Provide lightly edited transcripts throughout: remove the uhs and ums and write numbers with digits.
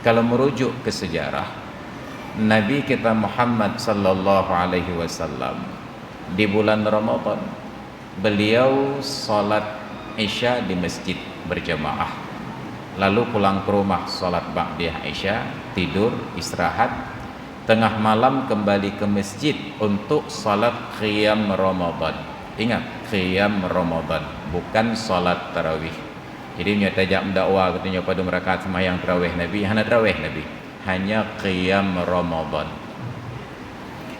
Kalau merujuk ke sejarah, Nabi kita Muhammad sallallahu alaihi wasallam di bulan Ramadan beliau salat Isya di masjid berjamaah, lalu pulang ke rumah salat ba'diyah Isya, tidur, istirahat, tengah malam kembali ke masjid untuk salat qiyam Ramadan. Ingat, qiyam Ramadan, bukan salat tarawih. Jadi menyatajak mendakwa katanya pada merakaat sembahyang tarawih Nabi, hanya tarawih Nabi, hanya qiyam Ramadan.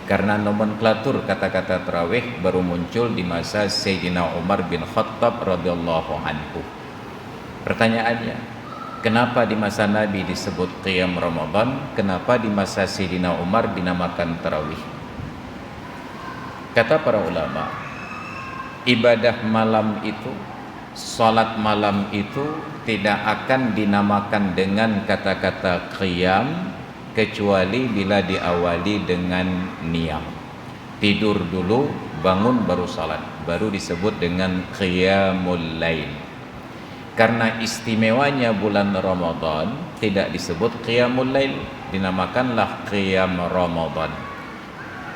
Karena nomenklatur kata-kata tarawih baru muncul di masa Sayyidina Umar bin Khattab radhiyallahu anhu. Pertanyaannya, kenapa di masa Nabi disebut qiyam Ramadan, kenapa di masa Sayyidina Umar dinamakan tarawih? Kata para ulama, ibadah malam itu, salat malam itu tidak akan dinamakan dengan kata-kata qiyam kecuali bila diawali dengan niyam. Tidur dulu, bangun baru salat, baru disebut dengan qiyamul lail. Karena istimewanya bulan Ramadan tidak disebut qiyamul lail, dinamakanlah qiyam Ramadan.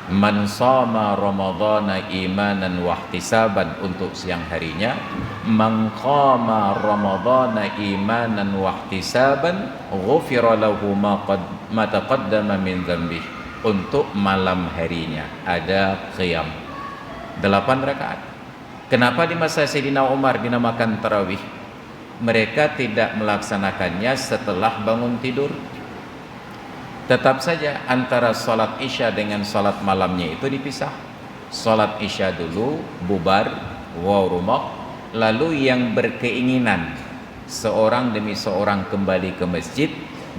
Man shoma ramadhana imanan wa ihtisaban untuk siang harinya, man qama ramadhana imanan wa ihtisaban ghufira lahu ma taqaddama min dzambih. Untuk malam harinya ada qiyam 8 rakaat. Kenapa di masa Sayyidina Umar dinamakan tarawih? Mereka tidak melaksanakannya setelah bangun tidur. Tetap saja antara salat Isya dengan salat malamnya itu dipisah. Salat Isya dulu, bubar, rumah, lalu yang berkeinginan seorang demi seorang kembali ke masjid,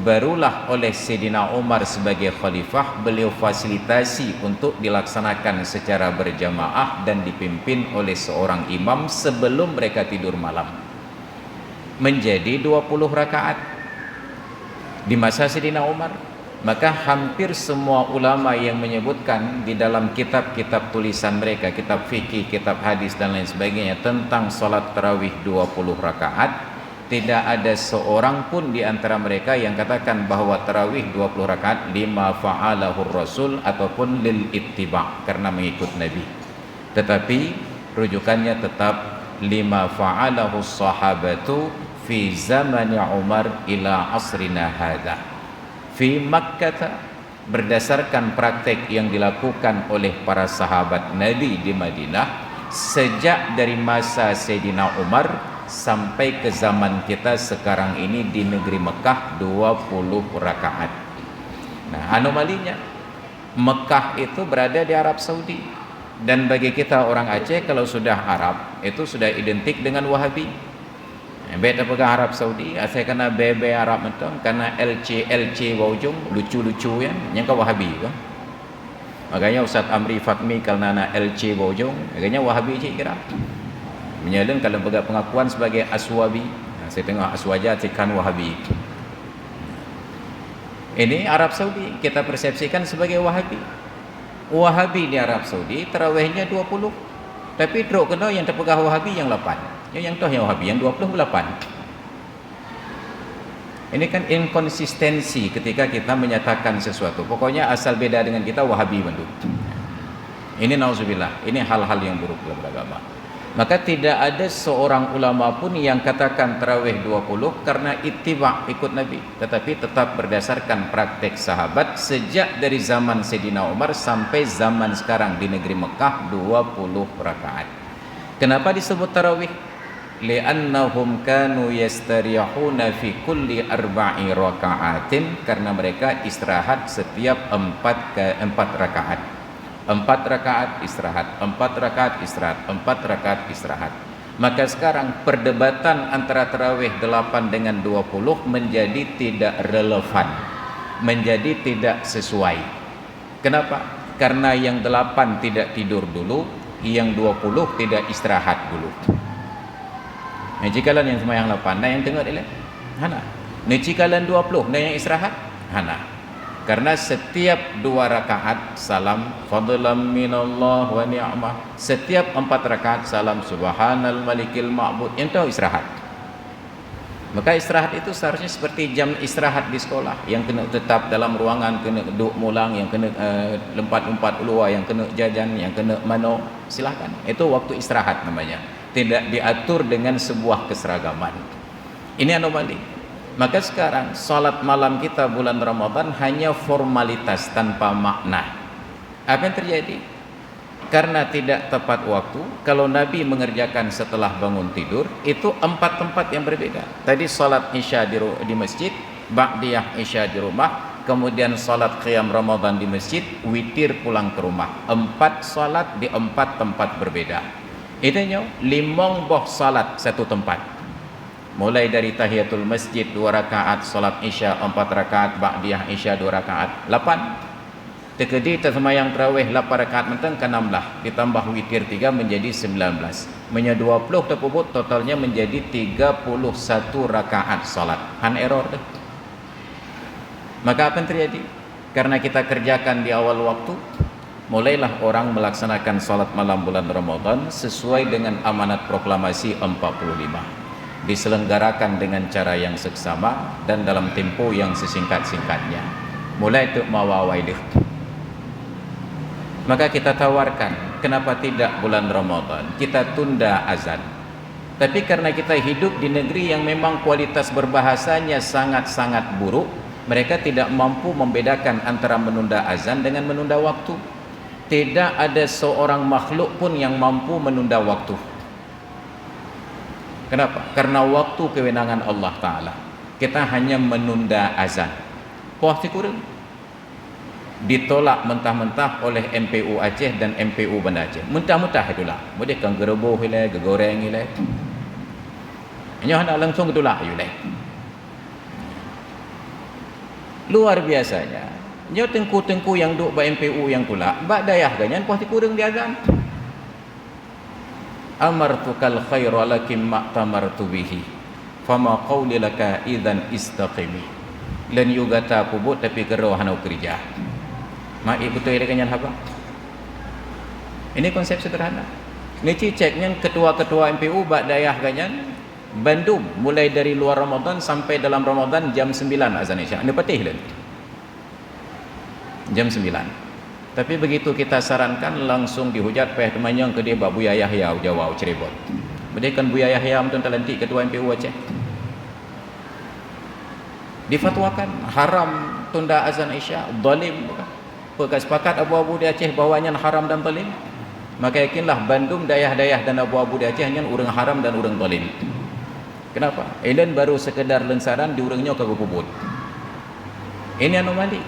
barulah oleh Sayyidina Umar sebagai khalifah beliau fasilitasi untuk dilaksanakan secara berjamaah dan dipimpin oleh seorang imam sebelum mereka tidur malam. Menjadi 20 rakaat di masa Sayyidina Umar. Maka hampir semua ulama yang menyebutkan di dalam kitab-kitab tulisan mereka, kitab fikih, kitab hadis dan lain sebagainya tentang salat tarawih 20 rakaat, tidak ada seorang pun di antara mereka yang katakan bahwa tarawih 20 rakaat lima fa'alahu rasul ataupun lil ittiba, karena mengikut Nabi. Tetapi rujukannya tetap lima fa'alahu sahabatu fi zamani Umar ila asrina hadha. Fi Makkah, berdasarkan praktek yang dilakukan oleh para sahabat Nabi di Madinah sejak dari masa Sayyidina Umar sampai ke zaman kita sekarang ini di negeri Mekah 20 rakaat. Nah, anomalinya Mekah itu berada di Arab Saudi, dan bagi kita orang Aceh kalau sudah Arab itu sudah identik dengan Wahabi. Beta pegang Arab Saudi, saya kena bebe Arab itu karena LC wujung lucu-lucu ya, yang kau Wahabi kan. Makanya Ustaz Amri Fatmi kalau nana LC wujung, makanya Wahabi cik kira. Menyalin kalau pegang pengakuan sebagai Aswabi. Nah, saya tengok Aswaja cikan Wahabi. Ini Arab Saudi kita persepsikan sebagai Wahabi. Wahabi di Arab Saudi tarawihnya 20. Tapi teruk kena yang terpegang Wahabi yang 8. Yang toh yang Wahabi yang 28. Ini kan inkonsistensi ketika kita menyatakan sesuatu. Pokoknya asal beda dengan kita Wahabi bantu. Ini nauzubillah, ini hal-hal yang buruk dalam beragama. Maka tidak ada seorang ulama pun yang katakan tarawih 20 karena ittiba, ikut Nabi, tetapi tetap berdasarkan praktek sahabat sejak dari zaman Sayyidina Umar sampai zaman sekarang di negeri Mekah 20 rakaat. Kenapa disebut tarawih? Li'annahum kanu yastarihuna fi kulli arba'i raka'atin, karena mereka istirahat setiap 4 rakaat. 4 rakaat istirahat, 4 rakaat istirahat, 4 rakaat istirahat. Maka sekarang perdebatan antara tarawih 8 dengan 20 menjadi tidak relevan, menjadi tidak sesuai. Kenapa? Karena yang 8 tidak tidur dulu, yang 20 tidak istirahat dulu. Nah, jikalau yang sembahyang 8, nah yang tengok dia hana. Nah, jikalau 20, nah yang istirahat hana. Karena setiap 2 rakaat salam fadlan minallah wa ni'mah. Setiap 4 rakaat salam subhanal malikil ma'bud. Yang tahu istirahat. Maka istirahat itu seharusnya seperti jam istirahat di sekolah, yang kena tetap dalam ruangan, kena duduk mulang, yang kena lompat-lompat keluar, yang kena jajan, yang kena mano, silahkan. Itu waktu istirahat namanya. Tidak diatur dengan sebuah keseragaman. Ini anomali. Maka sekarang salat malam kita bulan Ramadan hanya formalitas tanpa makna. Apa yang terjadi? Karena tidak tepat waktu, kalau Nabi mengerjakan setelah bangun tidur, itu 4 tempat yang berbeda. Tadi salat Isya di masjid, Ba'diyah Isya di rumah, kemudian salat Qiyam Ramadan di masjid, witir pulang ke rumah. 4 salat di 4 tempat berbeda. Itunya 5 boh salat satu tempat. Mulai dari tahiyatul masjid 2 rakaat, salat Isya 4 rakaat, Ba'diyah Isya 2 rakaat, 8. Tekedi tersemayang tarawih 8 rakaat mentang ke 16, ditambah witir 3 menjadi 19. Menjadi 20 terpubut, totalnya menjadi 31 rakaat salat. Error dah. Maka apa yang terjadi? Karena kita kerjakan di awal waktu, mulailah orang melaksanakan salat malam bulan Ramadan sesuai dengan amanat proklamasi 45. Diselenggarakan dengan cara yang seksama dan dalam tempo yang sesingkat-singkatnya. Mulai tu mawawai deh. Maka kita tawarkan, kenapa tidak bulan Ramadan? Kita tunda azan. Tapi karena kita hidup di negeri yang memang kualitas berbahasanya sangat-sangat buruk, mereka tidak mampu membedakan antara menunda azan dengan menunda waktu. Tidak ada seorang makhluk pun yang mampu menunda waktu. Kenapa? Karena waktu kewenangan Allah Ta'ala. Kita hanya menunda azan. Pasti kurang. Ditolak mentah-mentah oleh MPU Aceh dan MPU Banda Aceh. Mentah-mentah itulah. Boleh kan gerebuh ile, gegoreng ile. Hanya nak langsung itulah ile. Luar biasanya. Nyo tengku-tengku yang duk ba MPU yang tolak, ba dayah ganyan pasti kurang di azan. Amartukal khaira lakin ma'tamartu bihi. Fama qawli laka idzan istaqimi. Lan yugata kubut tapi gerau hanau kerja. Mak ibu tu irakannya apa? Ini konsep sederhana. Ini ceknya ketua-ketua MPU bak dayah ganyan Bandung mulai dari luar Ramadan sampai dalam Ramadan jam 9 azan Isya. Ini patih len. Jam 9. Tapi begitu kita sarankan langsung dihujat peh temannya ke dia bak Buya Yahya Jawa Cirebon. Berikan Buya Yahya mentun talentik ketua MPU Aceh. Difatwakan haram tunda azan Isya, zalim bukan? Sepakat abu-abu di Aceh bahawanya haram dan zalim. Maka yakinlah Bandung, dayah-dayah dan abu-abu di Aceh hanya orang haram dan orang zalim. Kenapa? Elen baru sekedar lensaran diurangnya ke kubut. Ini anomali.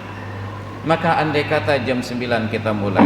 Maka andai kata jam 9 kita mulai,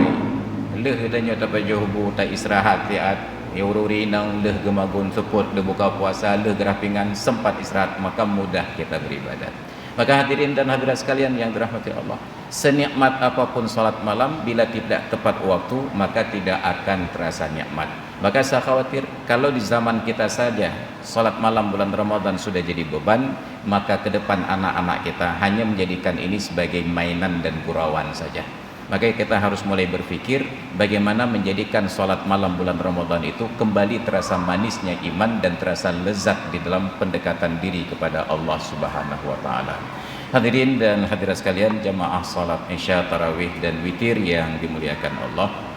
leh danyo tapajuhu tak istirahat tiat, ururi nang leh gemagun seput leh buka puasa, leh gerapingan sempat istirahat, maka mudah kita beribadat. Maka hadirin dan hadirat sekalian yang dirahmati Allah, senikmat apapun salat malam, bila tidak tepat waktu maka tidak akan terasa nikmat. Maka saya khawatir kalau di zaman kita saja salat malam bulan Ramadan sudah jadi beban, maka ke depan anak-anak kita hanya menjadikan ini sebagai mainan dan gurauan saja. Maka kita harus mulai berfikir bagaimana menjadikan salat malam bulan Ramadan itu kembali terasa manisnya iman dan terasa lezat di dalam pendekatan diri kepada Allah Subhanahu wa taala. Hadirin dan hadirat sekalian, jamaah salat Isya, tarawih dan witir yang dimuliakan Allah.